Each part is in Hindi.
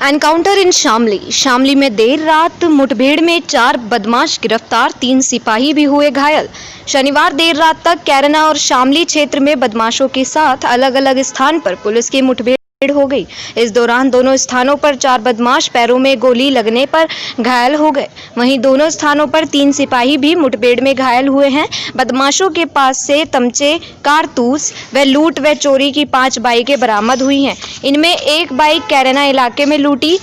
एनकाउंटर इन शामली में देर रात मुठभेड़ में 4 बदमाश गिरफ्तार, 3 सिपाही भी हुए घायल। शनिवार देर रात तक कैरना और शामली क्षेत्र में बदमाशों के साथ अलग अलग स्थान पर पुलिस की मुठभेड़ हो गई। इस दौरान दोनों स्थानों पर 4 बदमाश पैरों में गोली लगने पर घायल हो गए। वहीं दोनों स्थानों पर 3 सिपाही भी मुठभेड़ में घायल हुए हैं। बदमाशों के पास से तमचे, कारतूस व लूट व चोरी की 5 बाइकें बरामद हुई हैं। इनमें एक बाइक कैरना इलाके में लूटी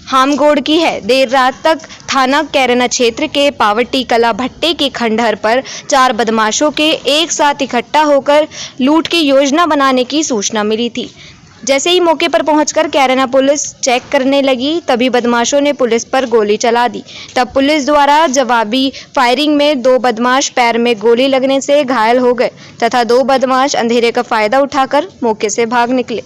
हामगोड़ की है। देर रात तक थाना कैरना क्षेत्र के पावटी कला भट्टे के खंडहर पर 4 बदमाशों के एक साथ इकट्ठा होकर लूट की योजना बनाने की सूचना मिली थी। जैसे ही मौके पर पहुंचकर कैरना पुलिस चेक करने लगी, तभी बदमाशों ने पुलिस पर गोली चला दी। तब पुलिस द्वारा जवाबी फायरिंग में 2 बदमाश पैर में गोली लगने से घायल हो गए तथा 2 बदमाश अंधेरे का फायदा उठाकर मौके से भाग निकले।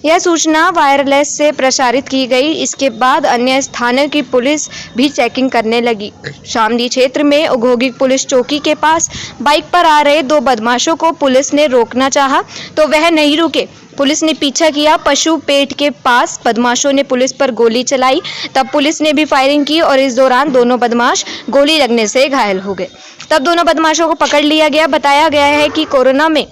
यह सूचना वायरलेस से प्रसारित की गई। इसके बाद अन्य स्थानों की पुलिस भी चेकिंग करने लगी। शामली क्षेत्र में औद्योगिक पुलिस चौकी के पास बाइक पर आ रहे 2 बदमाशों को पुलिस ने रोकना चाहा तो वह नहीं रुके। पुलिस ने पीछा किया। पशु पेट के पास बदमाशों ने पुलिस पर गोली चलाई। तब पुलिस ने भी फायरिंग की और इस दौरान दोनों बदमाश गोली लगने से घायल हो गए। तब दोनों बदमाशों को पकड़ लिया गया। बताया गया है कि कोरोना में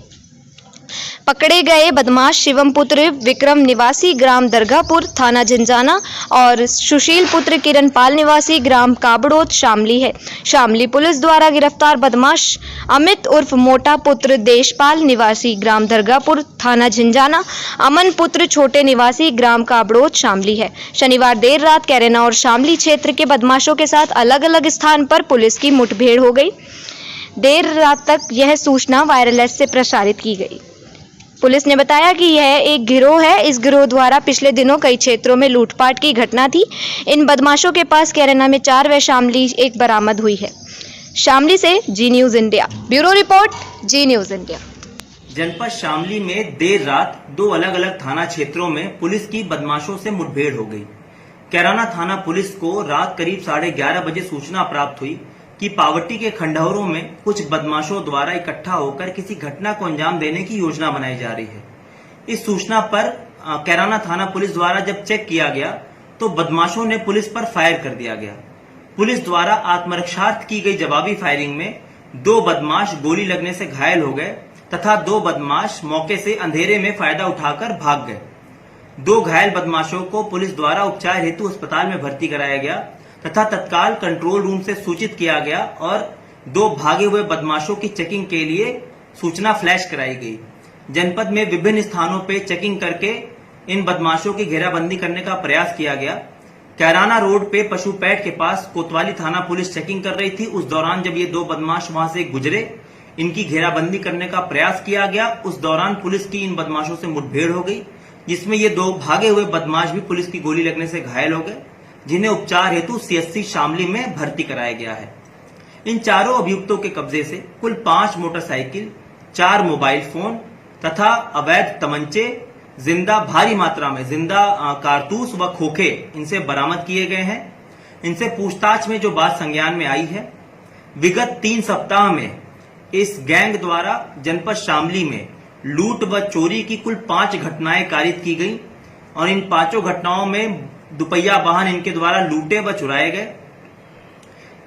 पकड़े गए बदमाश शिवम पुत्र विक्रम निवासी ग्राम दरगाहपुर थाना झिंझाना और सुशील पुत्र किरणपाल निवासी ग्राम काबड़ोत शामली है। शामली पुलिस द्वारा गिरफ्तार बदमाश अमित उर्फ मोटा पुत्र देशपाल निवासी ग्राम दरगाहपुर थाना झिंझाना, अमन पुत्र छोटे निवासी ग्राम काबड़ोत शामली है। शनिवार देर रात कैरना और शामली क्षेत्र के बदमाशों के साथ अलग अलग स्थान पर पुलिस की मुठभेड़ हो गई। देर रात तक यह सूचना वायरलेस से प्रसारित की गई। पुलिस ने बताया कि यह एक गिरोह है। इस गिरोह द्वारा पिछले दिनों कई क्षेत्रों में लूटपाट की घटना थी। इन बदमाशों के पास कैरना में 4 व शामली 1 बरामद हुई है। शामली से जी न्यूज इंडिया, ब्यूरो रिपोर्ट, जी न्यूज इंडिया। जनपद शामली में देर रात 2 अलग अलग थाना क्षेत्रों में पुलिस की बदमाशों से मुठभेड़ हो गई। कैराना थाना पुलिस को रात करीब 11:30 बजे सूचना प्राप्त हुई कि पावटी के खंडहरों में कुछ बदमाशों द्वारा इकट्ठा होकर किसी घटना को अंजाम देने की योजना बनाई जा रही है। इस सूचना पर कैराना थाना पुलिस द्वारा जब चेक किया गया तो बदमाशों ने पुलिस पर फायर कर दिया गया। पुलिस द्वारा आत्मरक्षार्थ की गई जवाबी फायरिंग में 2 बदमाश गोली लगने से घायल हो गए तथा 2 बदमाश मौके से अंधेरे में फायदा उठाकर भाग गए। 2 घायल बदमाशों को पुलिस द्वारा उपचार हेतु अस्पताल में भर्ती कराया गया तथा तत्काल कंट्रोल रूम से सूचित किया गया और 2 भागे हुए बदमाशों की चेकिंग के लिए सूचना फ्लैश कराई गई। जनपद में विभिन्न स्थानों पर चेकिंग करके इन बदमाशों की घेराबंदी करने का प्रयास किया गया। कैराना रोड पे पशुपैठ के पास कोतवाली थाना पुलिस चेकिंग कर रही थी। उस दौरान जब ये 2 बदमाश वहां से गुजरे, इनकी घेराबंदी करने का प्रयास किया गया। उस दौरान पुलिस की इन बदमाशों से मुठभेड़ हो गई, जिसमें ये 2 भागे हुए बदमाश भी पुलिस की गोली लगने से घायल हो गए, जिन्हें उपचार हेतु CSC शामली में भर्ती कराया गया है। इन चारों अभियुक्तों के कब्जे से कुल 5 मोटरसाइकिल, 4 मोबाइल फोन तथा अवैध तमंचे, जिंदा भारी मात्रा में जिंदा कारतूस व खोखे इनसे बरामद किए गए हैं। इनसे पूछताछ में जो बात संज्ञान में आई है, विगत 3 सप्ताह में इस गैंग द्वारा जनपद शामली में लूट व चोरी की कुल 5 घटनाएं कारित की गई और इन 5 घटनाओं में दुपहिया वाहन इनके द्वारा लूटे व चुराए गए।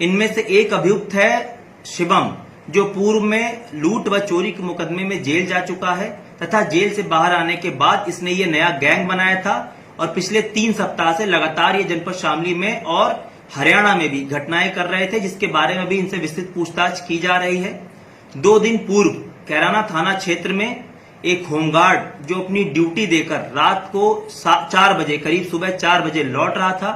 इनमें से एक अभियुक्त है शिवम, जो पूर्व में लूट व चोरी के मुकदमे में जेल जा चुका है तथा जेल से बाहर आने के बाद इसने ये नया गैंग बनाया था और पिछले 3 सप्ताह से लगातार ये जनपद शामली में और हरियाणा में भी घटनाएं कर रहे थे, जिसके बारे में भी इनसे विस्तृत पूछताछ की जा रही है। 2 दिन पूर्व कैराना थाना क्षेत्र में एक होमगार्ड जो अपनी ड्यूटी देकर रात को 4 बजे करीब सुबह 4 बजे लौट रहा था,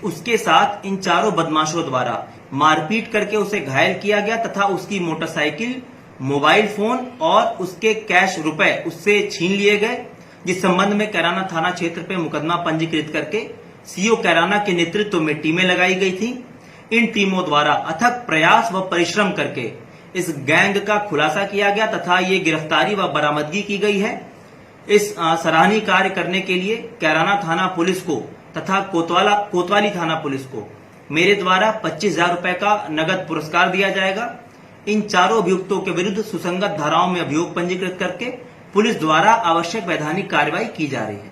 उसके साथ इन चारों बदमाशों द्वारा मारपीट करके उसे घायल किया गया तथा उसकी मोटरसाइकिल, मोबाइल फोन और उसके कैश रुपए उससे छीन लिए गए, जिस संबंध में कैराना थाना क्षेत्र पे मुकदमा पंजीकृत करके CO कैराना के नेतृत्व में टीमें लगाई गई थी। इन टीमों द्वारा अथक प्रयास व परिश्रम करके इस गैंग का खुलासा किया गया तथा ये गिरफ्तारी व बरामदगी की गई है। इस सराहनीय कार्य करने के लिए कैराना थाना पुलिस को तथा कोतवाली थाना पुलिस को मेरे द्वारा 25,000 रुपए का नगद पुरस्कार दिया जाएगा। इन चारों अभियुक्तों के विरुद्ध सुसंगत धाराओं में अभियोग पंजीकृत करके पुलिस द्वारा आवश्यक वैधानिक कार्रवाई की जा रही है।